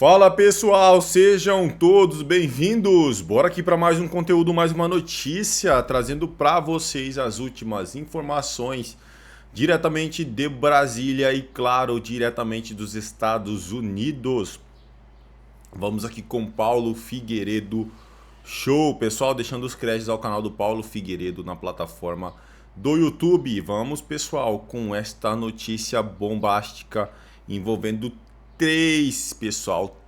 Fala pessoal, sejam todos bem-vindos. Bora aqui para mais um conteúdo, mais uma notícia, trazendo para vocês as últimas informações diretamente de Brasília e, claro, diretamente dos Estados Unidos. Vamos aqui com Paulo Figueiredo Show, pessoal, deixando os créditos ao canal do Paulo Figueiredo na plataforma do YouTube. Vamos, pessoal, com esta notícia bombástica envolvendo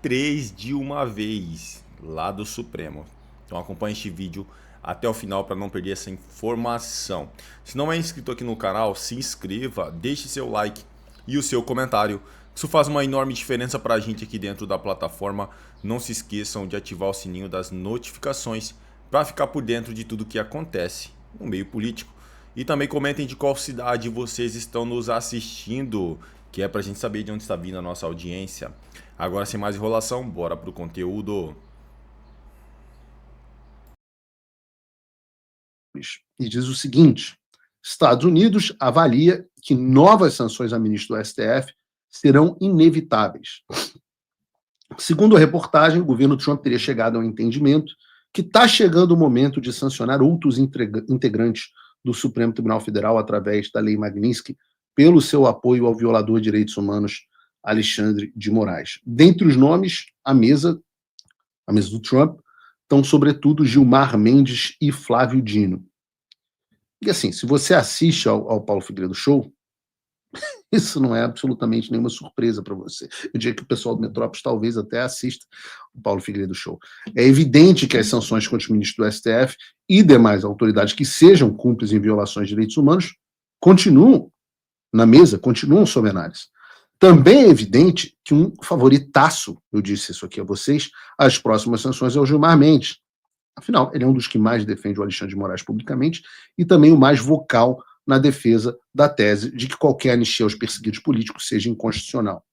três de uma vez lá do Supremo. Então acompanhe este vídeo até o final para não perder essa informação. Se não é inscrito aqui no canal, se inscreva, deixe seu like e o seu comentário. Isso faz uma enorme diferença para a gente aqui dentro da plataforma. Não se esqueçam de ativar o sininho das notificações para ficar por dentro de tudo que acontece no meio político. E também comentem de qual cidade vocês estão nos assistindo, que é para a gente saber de onde está vindo a nossa audiência. Agora, sem mais enrolação, bora pro conteúdo. E diz o seguinte: Estados Unidos avalia que novas sanções a ministro do STF serão inevitáveis. Segundo a reportagem, o governo Trump teria chegado ao entendimento que está chegando o momento de sancionar outros integrantes do Supremo Tribunal Federal através da Lei Magnitsky pelo seu apoio ao violador de direitos humanos Alexandre de Moraes. Dentre os nomes, a mesa do Trump, estão sobretudo Gilmar Mendes e Flávio Dino. E assim, se você assiste ao Paulo Figueiredo Show, isso não é absolutamente nenhuma surpresa para você. Eu diria que o pessoal do Metrópolis talvez até assista o Paulo Figueiredo Show. É evidente que as sanções contra os ministros do STF e demais autoridades que sejam cúmplices em violações de direitos humanos continuam na mesa, continuam sob análise. Também é evidente que um favoritaço, eu disse isso aqui a vocês, as próximas sanções é o Gilmar Mendes. Afinal, ele é um dos que mais defende o Alexandre de Moraes publicamente e também o mais vocal na defesa da tese de que qualquer anistia aos perseguidos políticos seja inconstitucional.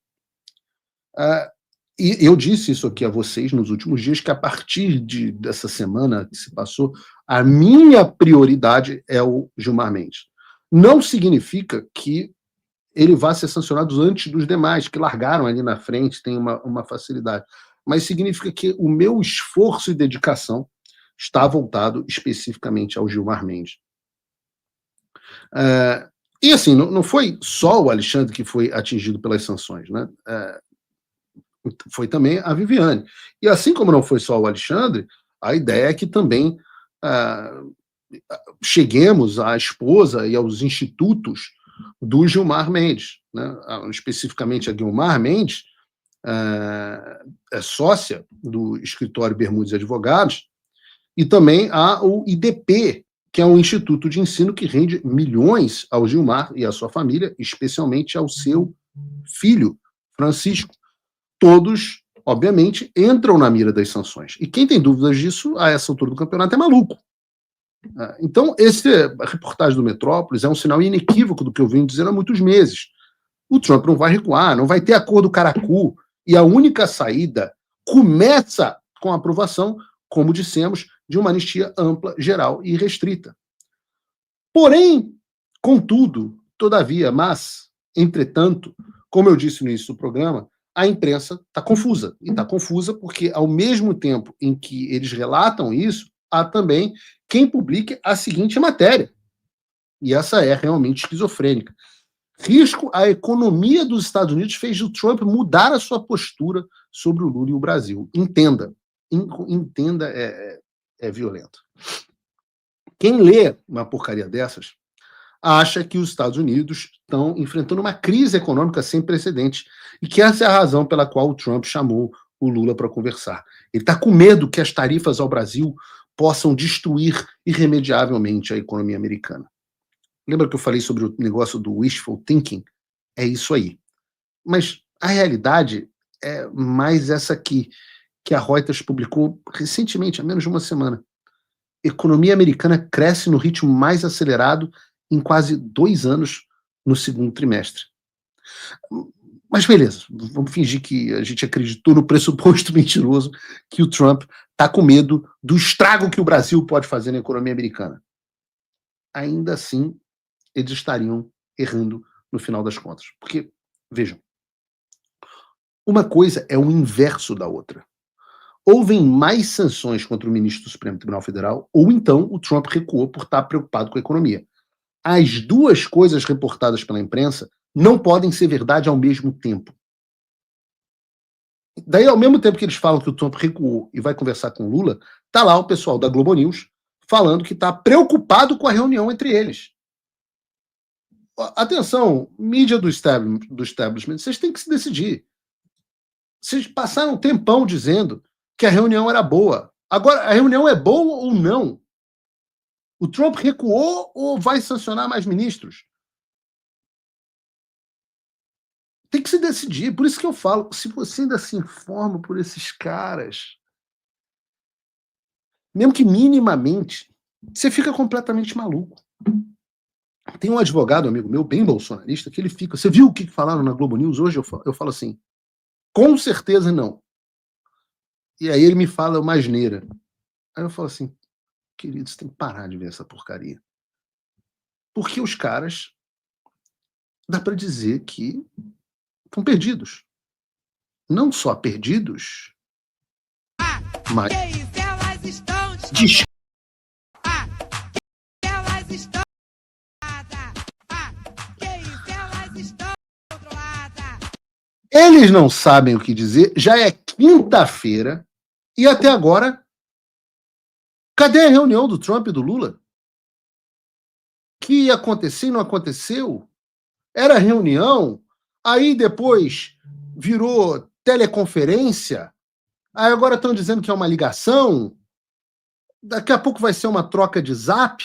E eu disse isso aqui a vocês nos últimos dias, que a partir dessa semana que se passou, a minha prioridade é o Gilmar Mendes. Não significa que ele vá ser sancionado antes dos demais, que largaram ali na frente, tem uma facilidade. Mas significa que o meu esforço e dedicação está voltado especificamente ao Gilmar Mendes. E assim, não foi só o Alexandre que foi atingido pelas sanções, né? Foi também a Viviane. E assim como não foi só o Alexandre, a ideia é que também cheguemos à esposa e aos institutos do Gilmar Mendes, né? Especificamente a Guilmar Mendes, é sócia do escritório Bermudes Advogados, e também há o IDP, que é um instituto de ensino que rende milhões ao Gilmar e à sua família, especialmente ao seu filho, Francisco. Todos, obviamente, entram na mira das sanções. E quem tem dúvidas disso, a essa altura do campeonato, é maluco. Então, a reportagem do Metrópolis é um sinal inequívoco do que eu venho dizendo há muitos meses. O Trump não vai recuar, não vai ter acordo caracu, e a única saída começa com a aprovação, como dissemos, de uma anistia ampla, geral e restrita. Porém, contudo, todavia, entretanto, como eu disse no início do programa, a imprensa está confusa. E está confusa porque, ao mesmo tempo em que eles relatam isso, há também quem publique a seguinte matéria. E essa é realmente esquizofrênica. Risco à economia dos Estados Unidos fez o Trump mudar a sua postura sobre o Lula e o Brasil. Entenda. Entenda é violento. Quem lê uma porcaria dessas acha que os Estados Unidos estão enfrentando uma crise econômica sem precedentes e que essa é a razão pela qual o Trump chamou o Lula para conversar. Ele está com medo que as tarifas ao Brasil possam destruir irremediavelmente a economia americana. Lembra que eu falei sobre o negócio do wishful thinking? É isso aí. Mas a realidade é mais essa aqui, que a Reuters publicou recentemente, há menos de uma semana. A economia americana cresce no ritmo mais acelerado em quase 2 anos no segundo trimestre. Mas beleza, vamos fingir que a gente acreditou no pressuposto mentiroso que o Trump está com medo do estrago que o Brasil pode fazer na economia americana. Ainda assim, eles estariam errando no final das contas. Porque, vejam, Uma coisa é o inverso da outra. Ou vem mais sanções contra o ministro do Supremo Tribunal Federal, ou então o Trump recuou por estar preocupado com a economia. As duas coisas reportadas pela imprensa não podem ser verdade ao mesmo tempo. Daí, ao mesmo tempo que eles falam que o Trump recuou e vai conversar com o Lula, tá lá o pessoal da Globo News falando que está preocupado com a reunião entre eles. Atenção, mídia do establishment, vocês têm que se decidir. Vocês passaram um tempão dizendo que a reunião era boa. Agora, a reunião é boa ou não? O Trump recuou ou vai sancionar mais ministros? Tem que se decidir. Por isso que eu falo, se você ainda se informa por esses caras, mesmo que minimamente, você fica completamente maluco. Tem um advogado, amigo meu, bem bolsonarista, que ele fica... Você viu o que falaram na Globo News hoje? Eu falo assim, com certeza não. E aí ele me fala uma asneira. Aí eu falo assim, querido, você tem que parar de ver essa porcaria. Porque os caras, dá para dizer que estão perdidos. Não só perdidos, mas... Elas estão elas estão elas estão controladas. Eles não sabem o que dizer, já é quinta-feira, e até agora, cadê a reunião do Trump e do Lula? Que ia acontecer e não aconteceu? Era reunião, aí depois virou teleconferência, aí agora estão dizendo que é uma ligação, daqui a pouco vai ser uma troca de zap,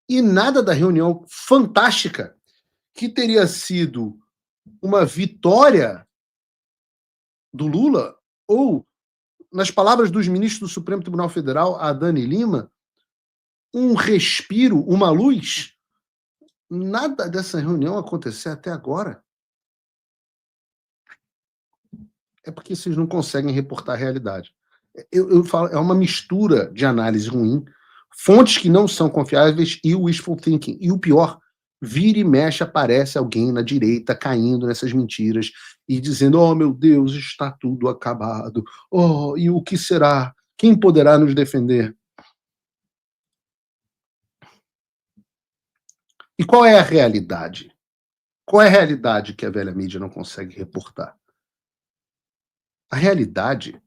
e nada da reunião fantástica, que teria sido uma vitória do Lula, ou, nas palavras dos ministros do Supremo Tribunal Federal, a Dani Lima, um respiro, uma luz. Nada dessa reunião aconteceu até agora. É porque vocês não conseguem reportar a realidade. Eu falo, é uma mistura de análise ruim, fontes que não são confiáveis e o wishful thinking. E o pior, vira e mexe, aparece alguém na direita caindo nessas mentiras e dizendo, oh meu Deus, está tudo acabado. Oh, e o que será? Quem poderá nos defender? E qual é a realidade? Qual é a realidade que a velha mídia não consegue reportar? A realidade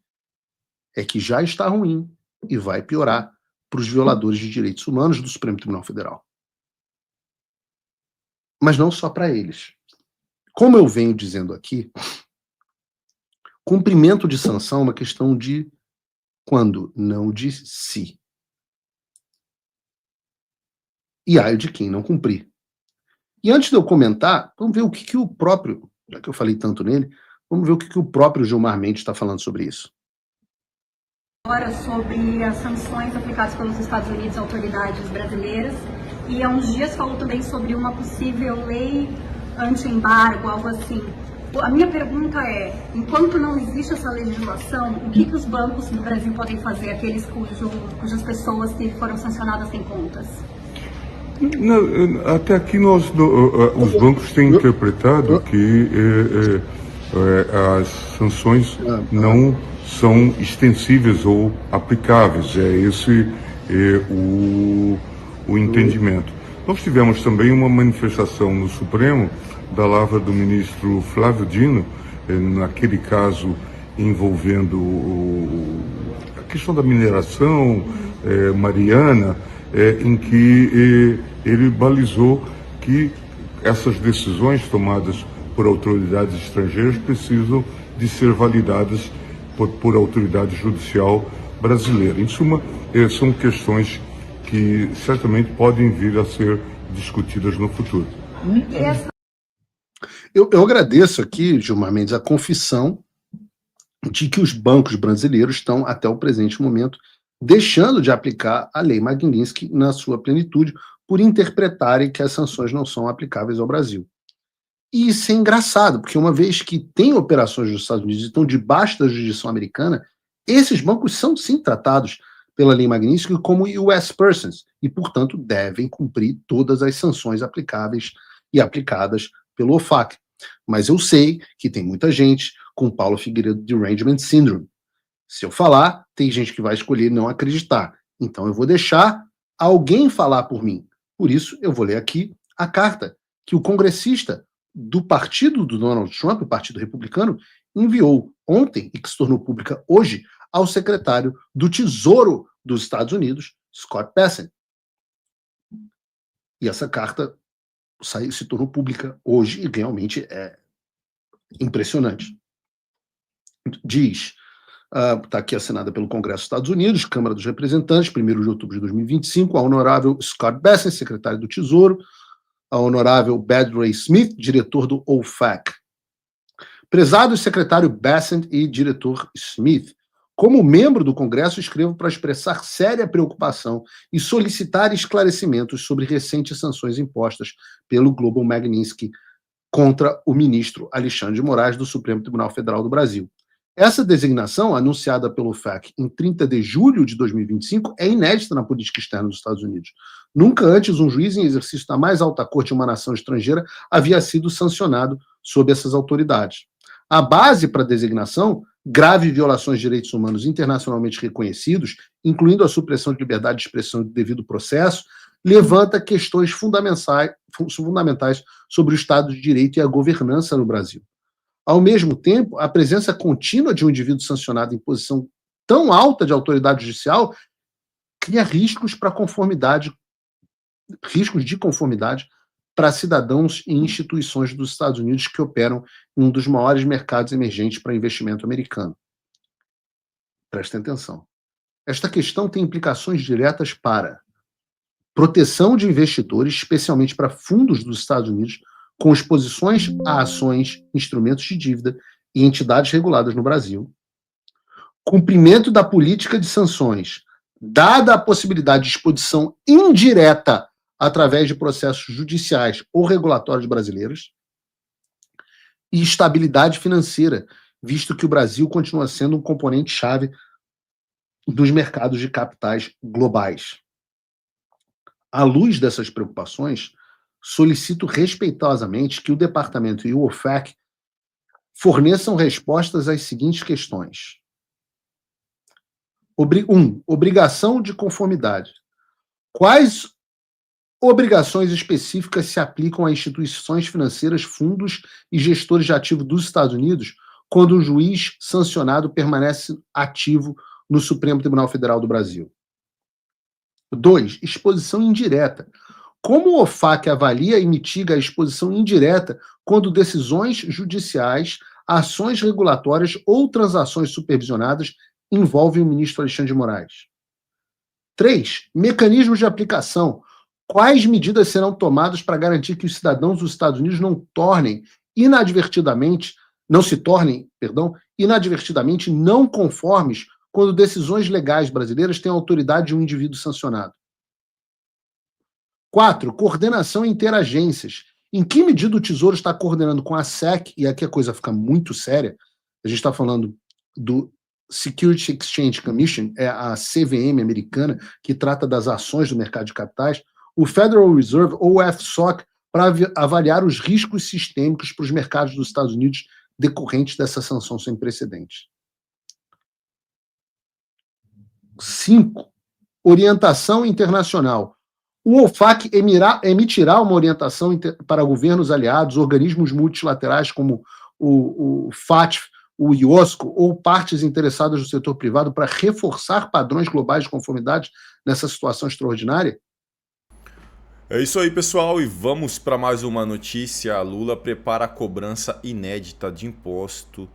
é que já está ruim e vai piorar para os violadores de direitos humanos do Supremo Tribunal Federal. Mas não só para eles. Como eu venho dizendo aqui, cumprimento de sanção é uma questão de quando, não de se. E ai de quem não cumprir. E antes de eu comentar, vamos ver o que o próprio, já que eu falei tanto nele, vamos ver o que o próprio Gilmar Mendes está falando sobre isso. Agora sobre as sanções aplicadas pelos Estados Unidos a autoridades brasileiras, e há uns dias falou também sobre uma possível lei anti-embargo, algo assim. A minha pergunta é, enquanto não existe essa legislação, o que os bancos do Brasil podem fazer, aqueles cujas pessoas que foram sancionadas têm contas? Não, até aqui os bancos têm interpretado que as sanções não são extensíveis ou aplicáveis. É esse o entendimento. Nós tivemos também uma manifestação no Supremo da lavra do ministro Flávio Dino, naquele caso envolvendo a questão da mineração, Mariana, em que ele balizou que essas decisões tomadas por autoridades estrangeiras precisam de ser validadas por autoridade judicial brasileira. Em suma, são questões que certamente podem vir a ser discutidas no futuro. Eu agradeço aqui, Gilmar Mendes, a confissão de que os bancos brasileiros estão, até o presente momento, deixando de aplicar a lei Magnitsky na sua plenitude, por interpretarem que as sanções não são aplicáveis ao Brasil. E isso é engraçado, porque uma vez que tem operações dos Estados Unidos e estão debaixo da jurisdição americana, esses bancos são sim tratados pela lei Magnitsky como US persons, e, portanto, devem cumprir todas as sanções aplicáveis e aplicadas pelo OFAC. Mas eu sei que tem muita gente com Paulo Figueiredo Derangement Syndrome. Se eu falar, tem gente que vai escolher não acreditar. Então eu vou deixar alguém falar por mim. Por isso, eu vou ler aqui a carta que o congressista do partido do Donald Trump, o Partido Republicano, enviou ontem e que se tornou pública hoje ao secretário do Tesouro dos Estados Unidos, Scott Bessent. E essa carta se tornou pública hoje e realmente é impressionante. Diz, está aqui assinada pelo Congresso dos Estados Unidos, Câmara dos Representantes, 1º de outubro de 2025, a honorável Scott Bessent, secretário do Tesouro, a honorável Badray Smith, diretor do OFAC. Prezado secretário Bessent e diretor Smith, como membro do Congresso, escrevo para expressar séria preocupação e solicitar esclarecimentos sobre recentes sanções impostas pelo Global Magnitsky contra o ministro Alexandre de Moraes do Supremo Tribunal Federal do Brasil. Essa designação, anunciada pelo FAC em 30 de julho de 2025, é inédita na política externa dos Estados Unidos. Nunca antes um juiz em exercício da mais alta corte de uma nação estrangeira havia sido sancionado sob essas autoridades. A base para a designação, graves violações de direitos humanos internacionalmente reconhecidos, incluindo a supressão de liberdade de expressão e do devido processo, levanta questões fundamentais sobre o Estado de Direito e a governança no Brasil. Ao mesmo tempo, a presença contínua de um indivíduo sancionado em posição tão alta de autoridade judicial cria riscos de conformidade para cidadãos e instituições dos Estados Unidos que operam em um dos maiores mercados emergentes para investimento americano. Prestem atenção. Esta questão tem implicações diretas para proteção de investidores, especialmente para fundos dos Estados Unidos, com exposições a ações, instrumentos de dívida e entidades reguladas no Brasil. Cumprimento da política de sanções, dada a possibilidade de exposição indireta através de processos judiciais ou regulatórios brasileiros. E estabilidade financeira, visto que o Brasil continua sendo um componente-chave dos mercados de capitais globais. À luz dessas preocupações, solicito respeitosamente que o Departamento e o OFAC forneçam respostas às seguintes questões. 1. Obrigação de conformidade. Quais obrigações específicas se aplicam a instituições financeiras, fundos e gestores de ativos dos Estados Unidos quando um juiz sancionado permanece ativo no Supremo Tribunal Federal do Brasil? 2. Exposição indireta. Como o OFAC avalia e mitiga a exposição indireta quando decisões judiciais, ações regulatórias ou transações supervisionadas envolvem o ministro Alexandre de Moraes? 3. Mecanismos de aplicação. Quais medidas serão tomadas para garantir que os cidadãos dos Estados Unidos não se tornem inadvertidamente não conformes quando decisões legais brasileiras têm a autoridade de um indivíduo sancionado? 4. Coordenação interagências. Em que medida o Tesouro está coordenando com a SEC, e aqui a coisa fica muito séria, a gente está falando do Security Exchange Commission, é a CVM americana, que trata das ações do mercado de capitais, o Federal Reserve, ou o FSOC, para avaliar os riscos sistêmicos para os mercados dos Estados Unidos decorrentes dessa sanção sem precedentes. 5. Orientação internacional. O OFAC emitirá uma orientação para governos aliados, organismos multilaterais como o FATF, o IOSCO, ou partes interessadas do setor privado para reforçar padrões globais de conformidade nessa situação extraordinária? É isso aí, pessoal, e vamos para mais uma notícia. Lula prepara a cobrança inédita de imposto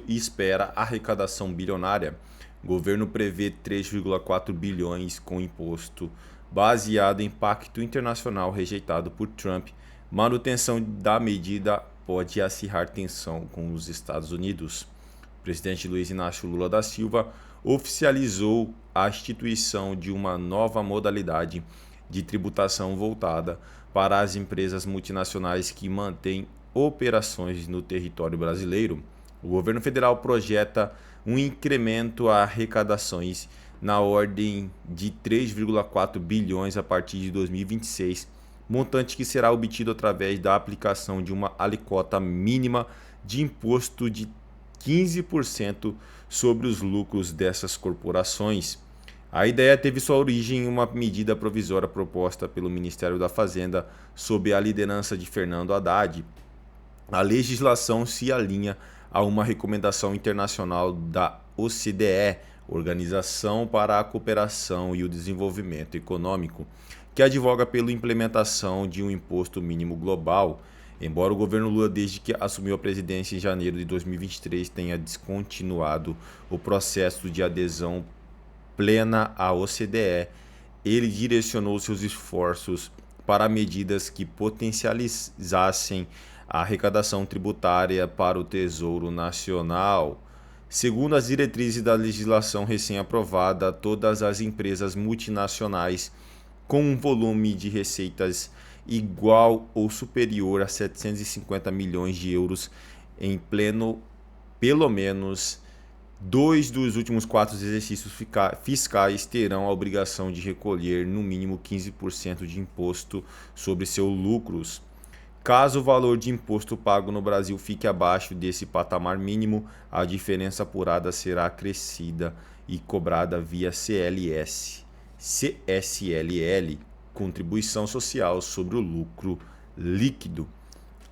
e espera arrecadação bilionária. O governo prevê 3,4 bilhões com imposto baseado em pacto internacional rejeitado por Trump. Manutenção da medida pode acirrar tensão com os Estados Unidos. O presidente Luiz Inácio Lula da Silva oficializou a instituição de uma nova modalidade de tributação voltada para as empresas multinacionais que mantêm operações no território brasileiro. O governo federal projeta um incremento a arrecadações na ordem de 3,4 bilhões a partir de 2026 montante que será obtido através da aplicação de uma alíquota mínima de imposto de 15% sobre os lucros dessas corporações. A ideia teve sua origem em uma medida provisória proposta pelo Ministério da Fazenda sob a liderança de Fernando Haddad. A legislação se alinha a uma recomendação internacional da OCDE, Organização para a Cooperação e o Desenvolvimento Econômico, que advoga pela implementação de um imposto mínimo global. Embora o governo Lula, desde que assumiu a presidência em janeiro de 2023, tenha descontinuado o processo de adesão plena à OCDE, ele direcionou seus esforços para medidas que potencializassem a arrecadação tributária para o Tesouro Nacional. Segundo as diretrizes da legislação recém-aprovada, todas as empresas multinacionais com um volume de receitas igual ou superior a 750 milhões de euros em pelo menos 2 dos últimos 4 exercícios fiscais terão a obrigação de recolher no mínimo 15% de imposto sobre seus lucros. Caso o valor de imposto pago no Brasil fique abaixo desse patamar mínimo, a diferença apurada será acrescida e cobrada via CSLL, Contribuição Social sobre o Lucro Líquido.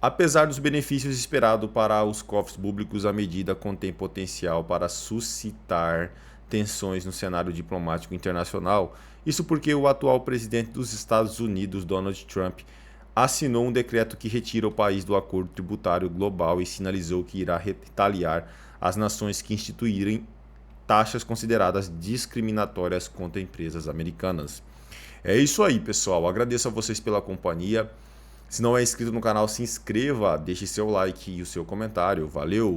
Apesar dos benefícios esperados para os cofres públicos, a medida contém potencial para suscitar tensões no cenário diplomático internacional. Isso porque o atual presidente dos Estados Unidos, Donald Trump, assinou um decreto que retira o país do acordo tributário global e sinalizou que irá retaliar as nações que instituírem taxas consideradas discriminatórias contra empresas americanas. É isso aí, pessoal. Agradeço a vocês pela companhia. Se não é inscrito no canal, se inscreva, deixe seu like e o seu comentário. Valeu!